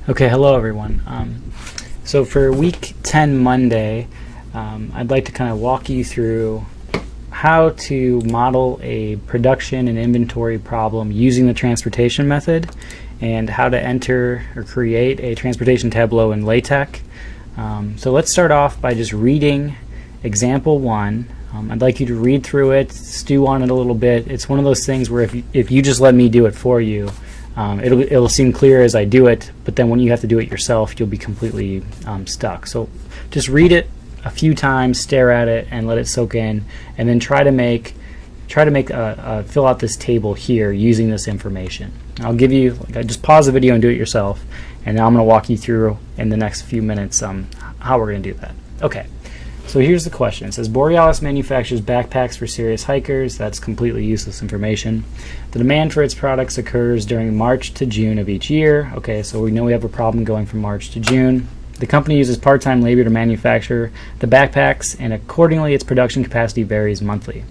Okay, hello everyone. So for week 10 Monday, I'd like to kind of walk you through how to model a production and inventory problem using the transportation method, and how to enter or create a transportation tableau in LaTeX. So let's start off by just reading example 1. I'd like you to read through it, stew on it a little bit. It's one of those things where if you just let me do it for you, it'll seem clear as I do it, but then when you have to do it yourself, you'll be completely stuck. So just read it a few times, stare at it, and let it soak in, and then try to fill out this table here using this information. I'll give you, just pause the video and do it yourself, and now I'm going to walk you through in the next few minutes how we're going to do that. Okay. So here's the question. It says Borealis manufactures backpacks for serious hikers. That's completely useless information. The demand for its products occurs during March to June of each year. Okay, so we know we have a problem going from March to June. The company uses part-time labor to manufacture the backpacks, and accordingly its production capacity varies monthly.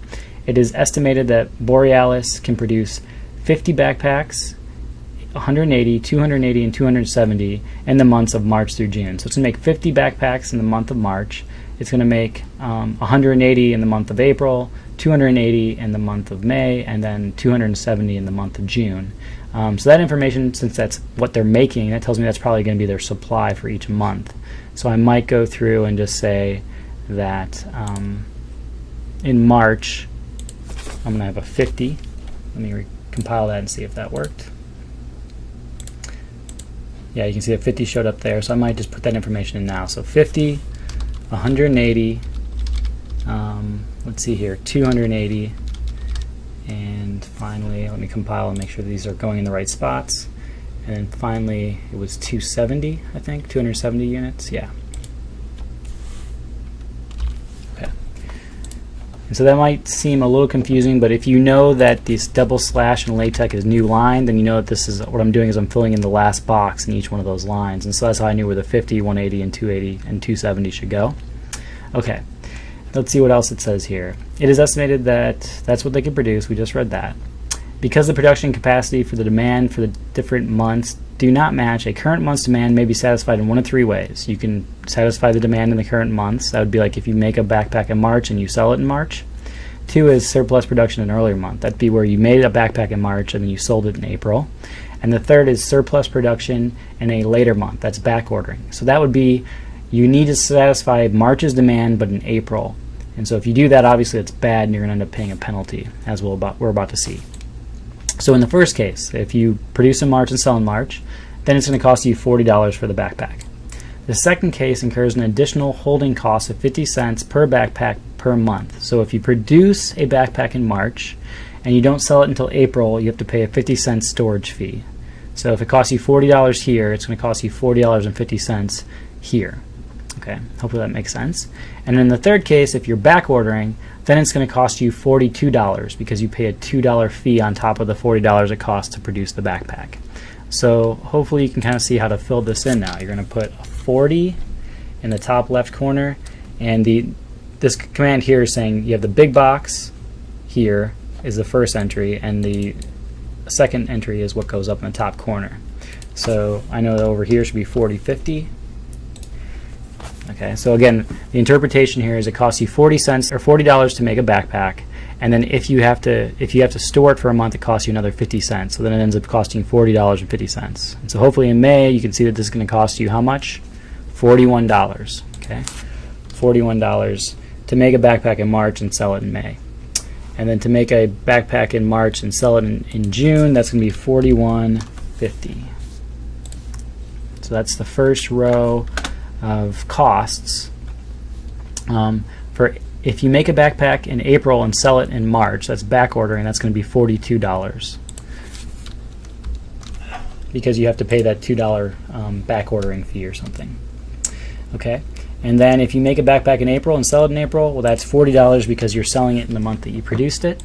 It is estimated that Borealis can produce 50 backpacks, 180, 280, and 270 in the months of March through June. So it's going to make 50 backpacks in the month of March. It's going to make 180 in the month of April, 280 in the month of May, and then 270 in the month of June. So that information, since that's what they're making, that tells me that's probably going to be their supply for each month. So I might go through and just say that in March, I'm going to have a 50. Let me compile that and see if that worked. Yeah, you can see that 50 showed up there, so I might just put that information in now. So 50, 180, let's see here, 280, and finally, let me compile and make sure these are going in the right spots. And then finally, it was 270, I think, 270 units, yeah. Okay. And so that might seem a little confusing, but if you know that this double slash in LaTeX is new line, then you know that this is what I'm doing is I'm filling in the last box in each one of those lines. And so that's how I knew where the 50, 180, and 280 and 270 should go. Okay, let's see what else it says here. It is estimated that that's what they can produce. We just read that. Because the production capacity for the demand for the different months do not match, a current month's demand may be satisfied in one of 3 ways. You can satisfy the demand in the current months. That would be like if you make a backpack in March and you sell it in March. 2 is surplus production in an earlier month. That'd be where you made a backpack in March and then you sold it in April. And the 3rd is surplus production in a later month. That's back ordering. So that would be you need to satisfy March's demand but in April. And so if you do that, obviously it's bad and you're going to end up paying a penalty, as we're about to see. So in the first case, if you produce in March and sell in March, then it's going to cost you $40 for the backpack. The second case incurs an additional holding cost of 50 cents per backpack per month. So if you produce a backpack in March and you don't sell it until April, you have to pay a 50-cent storage fee. So if it costs you $40 here, it's going to cost you $40.50 here. Okay, hopefully that makes sense. And in the third case, if you're back ordering, then it's going to cost you $42 because you pay a $2 fee on top of the $40 it costs to produce the backpack. So hopefully you can kind of see how to fill this in now. You're going to put a 40 in the top left corner, and this command here is saying you have the big box here is the first entry, and the second entry is what goes up in the top corner. So I know that over here should be 40.50. Okay, so again, the interpretation here is it costs you 40 cents or $40 to make a backpack, and then if you have to store it for a month, it costs you another 50 cents. So then it ends up costing $40.50. And so hopefully in May you can see that this is going to cost you how much? $41. Okay, $41 to make a backpack in March and sell it in May. And then to make a backpack in March and sell it in June, that's going to be $41.50. So that's the first row of costs. For if you make a backpack in April and sell it in March, that's back ordering, that's going to be $42 because you have to pay that $2 back ordering fee or something. Okay, and then if you make a backpack in April and sell it in April, well, that's $40 because you're selling it in the month that you produced it.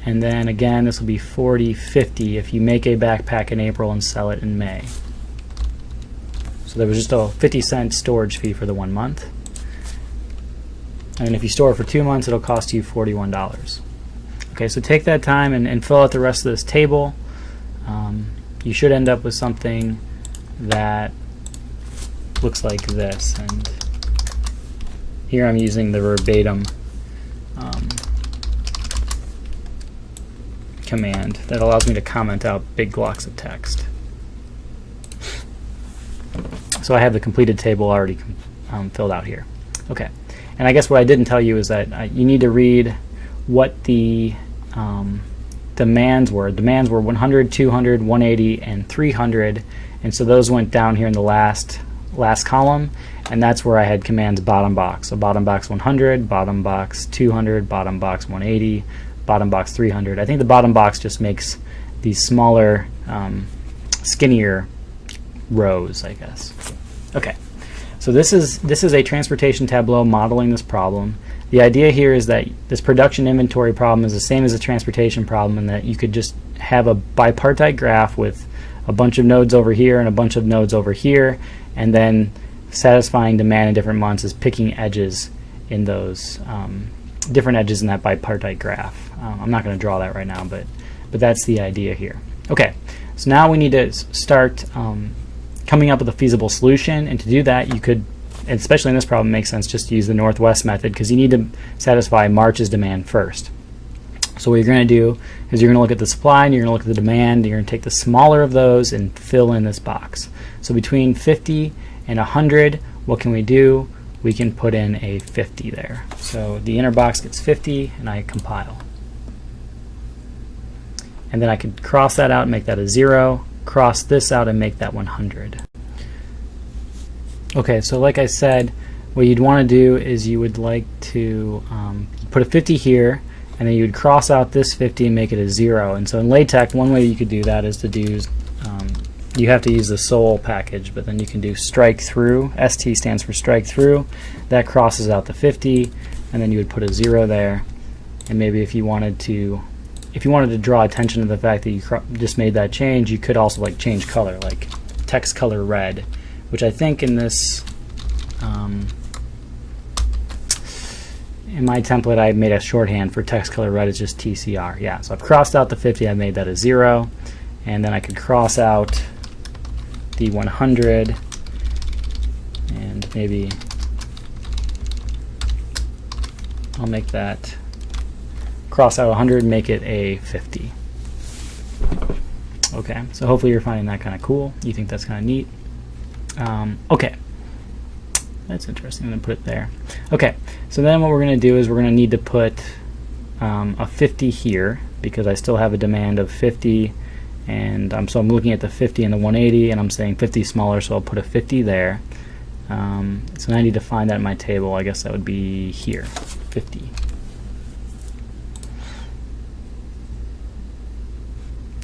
And then again, this will be $40.50 if you make a backpack in April and sell it in May. So there was just a 50-cent storage fee for the 1 month. And if you store it for 2 months, it'll cost you $41. Okay, so take that time and fill out the rest of this table. you should end up with something that looks like this. And here I'm using the verbatim command that allows me to comment out big blocks of text. So I have the completed table already filled out here. Okay, and I guess what I didn't tell you is that you need to read what the demands were. Demands were 100, 200, 180, and 300, and so those went down here in the last column, and that's where I had commands bottom box. So bottom box 100, bottom box 200, bottom box 180, bottom box 300. I think the bottom box just makes these smaller, skinnier rows, I guess. Okay, so this is a transportation tableau modeling this problem. The idea here is that this production inventory problem is the same as a transportation problem, in that you could just have a bipartite graph with a bunch of nodes over here and a bunch of nodes over here, and then satisfying demand in different months is picking edges in those different edges in that bipartite graph. I'm not going to draw that right now, but that's the idea here. Okay, so now we need to start coming up with a feasible solution, and to do that you could, and especially in this problem, it makes sense just to use the northwest method, because you need to satisfy March's demand first. So what you're going to do is you're going to look at the supply and you're going to look at the demand, and you're going to take the smaller of those and fill in this box. So between 50 and 100, what can we do? We can put in a 50 there. So the inner box gets 50, and I compile. And then I could cross that out and make that a 0, cross this out and make that 100. Okay, so like I said, what you'd want to do is you would like to put a 50 here, and then you would cross out this 50 and make it a 0. And so in LaTeX, one way you could do that is to do, you have to use the sol package, but then you can do strike through. ST stands for strike through. That crosses out the 50, and then you would put a 0 there. And maybe if you wanted to draw attention to the fact that you just made that change, you could also like change color, like text color red, which I think in this in my template I made a shorthand for text color red is just TCR. Yeah, so I've crossed out the 50, I made that a 0, and then I could cross out the 100, and maybe I'll make that, cross out 100 and make it a 50. Okay, so hopefully you're finding that kind of cool. You think that's kind of neat. Okay, that's interesting. I'm going to put it there. Okay, so then what we're going to do is we're going to need to put a 50 here, because I still have a demand of 50, and so I'm looking at the 50 and the 180, and I'm saying 50 is smaller, so I'll put a 50 there. So now I need to find that in my table. I guess that would be here, 50.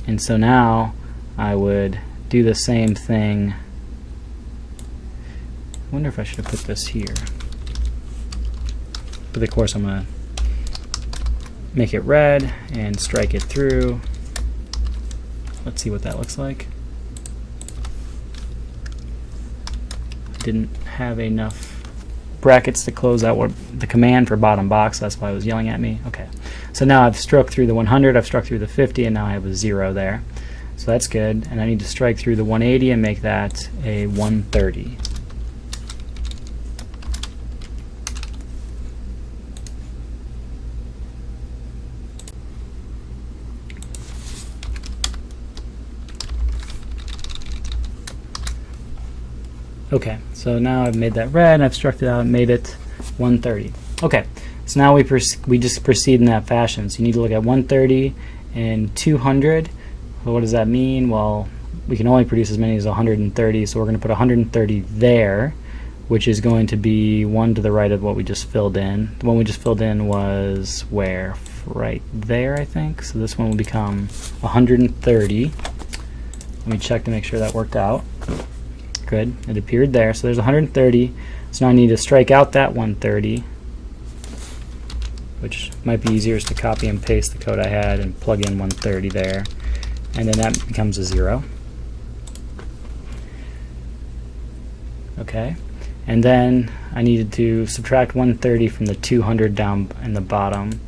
And so now I would do the same thing. I wonder if I should have put this here. But of course I'm going to make it red and strike it through. Let's see what that looks like. Didn't have enough brackets to close out what the command for bottom box, that's why it was yelling at me. Okay, so now I've struck through the 100, I've struck through the 50, and now I have a 0 there. So that's good, and I need to strike through the 180 and make that a 130. Okay, so now I've made that red, and I've struck it out and made it 130. Okay, so now we just proceed in that fashion. So you need to look at 130 and 200. Well, what does that mean? Well, we can only produce as many as 130, so we're going to put 130 there, which is going to be one to the right of what we just filled in. The one we just filled in was where? Right there, I think. So this one will become 130. Let me check to make sure that worked out. Good, it appeared there. So there's 130. So now I need to strike out that 130, which might be easier is to copy and paste the code I had and plug in 130 there. And then that becomes a 0. Okay, and then I needed to subtract 130 from the 200 down in the bottom.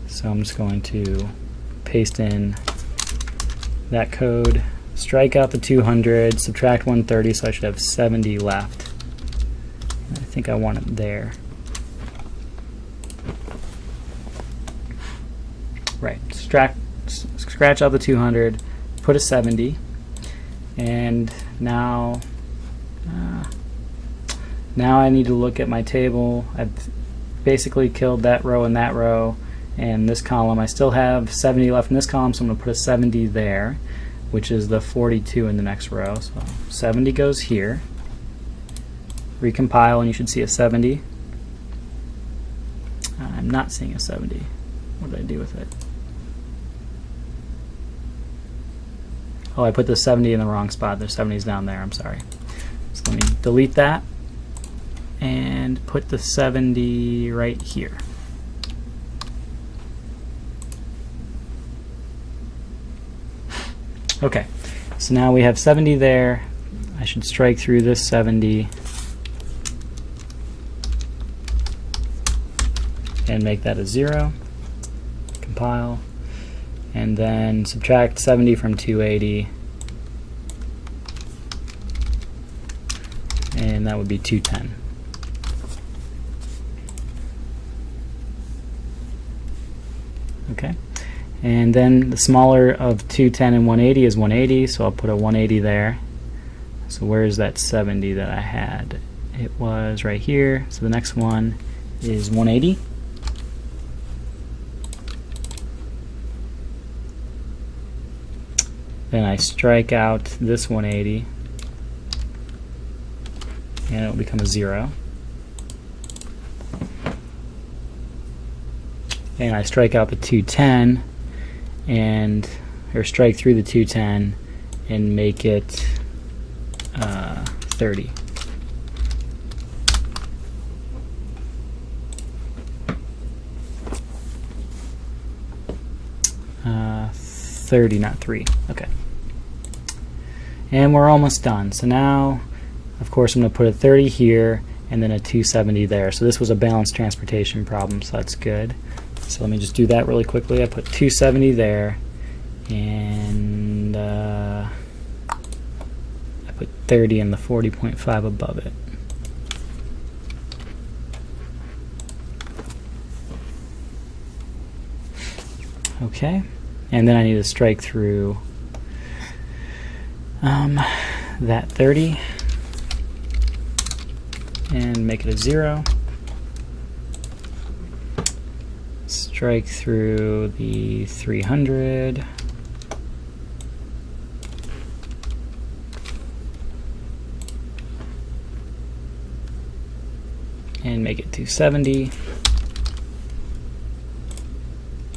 So I'm just going to paste in that code strike out the 200, subtract 130, so I should have 70 left. I think I want it there. Right, scratch out the 200, put a 70, and now I need to look at my table. I've basically killed that row and this column. I still have 70 left in this column, so I'm going to put a 70 there, which is the 42 in the next row. So 70 goes here. Recompile, and you should see a 70. I'm not seeing a 70. What did I do with it? Oh, I put the 70 in the wrong spot. The 70 is down there. I'm sorry. So let me delete that and put the 70 right here. Okay, so now we have 70 there. I should strike through this 70 and make that a 0. Compile. And then subtract 70 from 280, and that would be 210. Okay, and then the smaller of 210 and 180 is 180, so I'll put a 180 there. So where's that 70 that I had? It was right here, so the next one is 180. Then I strike out this 180, and it will become a 0. And I strike out the 210, or strike through the 210 and make it 30. $30, not 3. Okay. And we're almost done. So now, of course, I'm going to put a 30 here and then a 270 there. So this was a balanced transportation problem, so that's good. So let me just do that really quickly. I put 270 there, and I put 30 and the 40.5 above it. Okay. And then I need to strike through that 30 and make it a 0. Strike through the 300 and make it 270.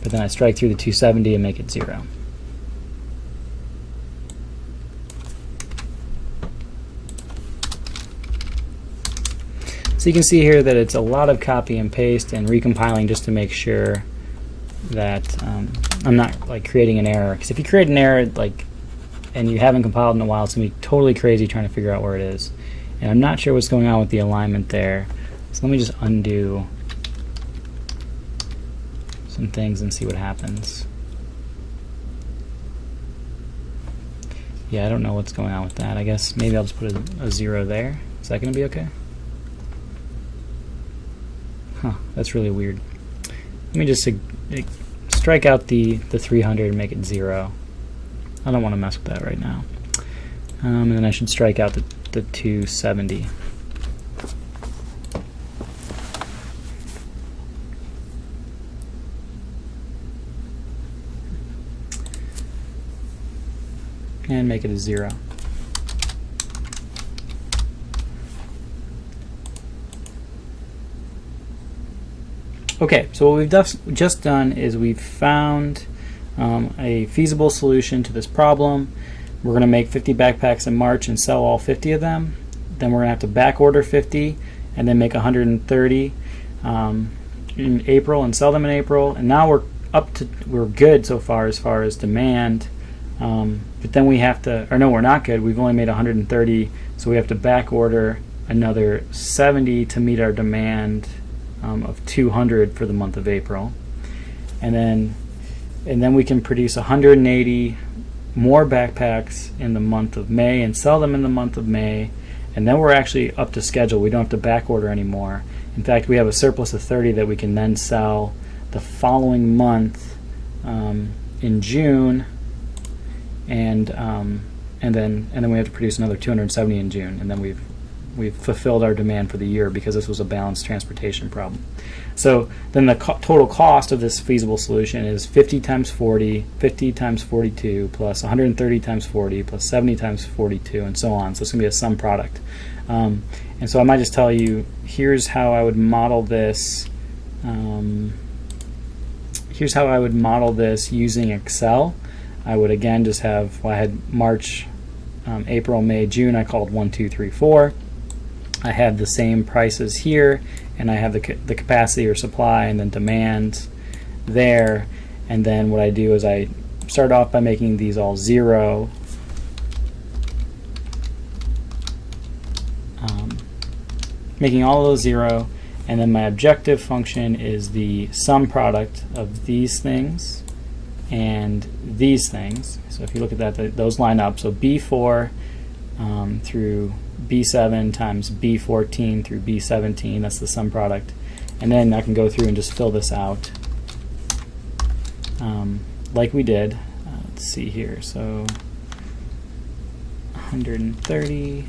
But then I strike through the 270 and make it 0. So you can see here that it's a lot of copy and paste and recompiling just to make sure that I'm not like creating an error. Because if you create an error and you haven't compiled in a while, it's going to be totally crazy trying to figure out where it is. And I'm not sure what's going on with the alignment there. So let me just undo some things and see what happens. Yeah, I don't know what's going on with that. I guess maybe I'll just put a 0 there. Is that going to be okay? Huh, that's really weird. Let me just strike out the 300 and make it 0. I don't want to mess with that right now. And then I should strike out the 270. And make it a 0. Okay, so what we've just done is we've found a feasible solution to this problem. We're going to make 50 backpacks in March and sell all 50 of them. Then we're going to have to back order 50 and then make 130 in April and sell them in April. And now we're good so far as demand. But then we have to, or no, we're not good. We've only made 130, so we have to back order another 70 to meet our demand of 200 for the month of April. And then we can produce 180 more backpacks in the month of May and sell them in the month of May, and then we're actually up to schedule. We don't have to back order anymore. In fact, we have a surplus of 30 that we can then sell the following month in June, and then we have to produce another 270 in June, and then we've fulfilled our demand for the year because this was a balanced transportation problem. So then the total cost of this feasible solution is 50 times 40, 50 times 42, plus 130 times 40, plus 70 times 42, and so on. So it's going to be a sum product. And so I might just tell you, here's how I would model this. Here's how I would model this using Excel. I would again just have, well, I had March, April, May, June. I called 1, 2, 3, 4. I have the same prices here, and I have the capacity or supply and then demand there. And then what I do is I start off by making these all 0. Making all of those 0, and then my objective function is the sum product of these things and these things. So if you look at that, those line up. So B4 through B7 times B14 through B17, that's the sum product. And then I can go through and just fill this out like we did. Let's see here. So 130.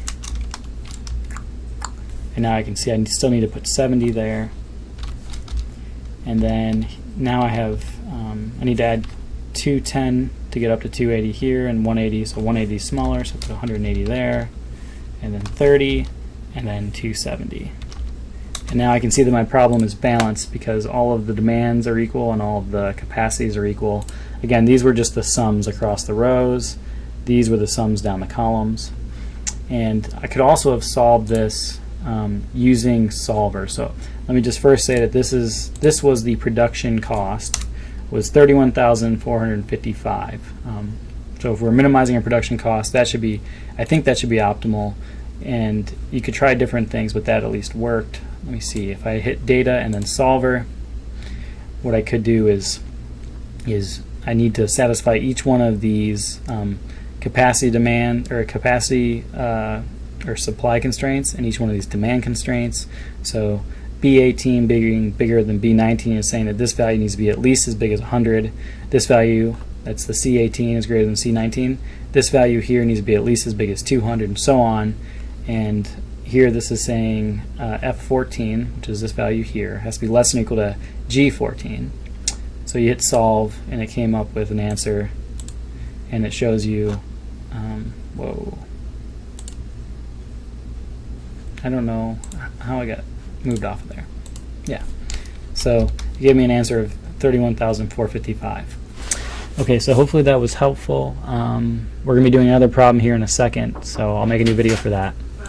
And now I can see I still need to put 70 there. And then now I have, I need to add 210 to get up to 280 here, and 180, so 180 is smaller, so put 180 there, and then 30, and then 270. And now I can see that my problem is balanced because all of the demands are equal and all of the capacities are equal. Again, these were just the sums across the rows. These were the sums down the columns. And I could also have solved this using Solver. So let me just first say that this was the production cost, was $31,455. So if we're minimizing our production cost, that should be, I think that should be optimal. And you could try different things, but that at least worked. Let me see, if I hit data and then Solver, what I could do is I need to satisfy each one of these capacity demand or capacity or supply constraints and each one of these demand constraints. So B18 being bigger than B19 is saying that this value needs to be at least as big as 100. This value, that's the C18, is greater than C19. This value here needs to be at least as big as 200, and so on. And here this is saying F14, which is this value here, has to be less than or equal to G14. So you hit solve, and it came up with an answer, and it shows you, whoa. I don't know how I got moved off of there. Yeah. So it gave me an answer of 31,455. Okay, so hopefully that was helpful. We're going to be doing another problem here in a second, so I'll make a new video for that.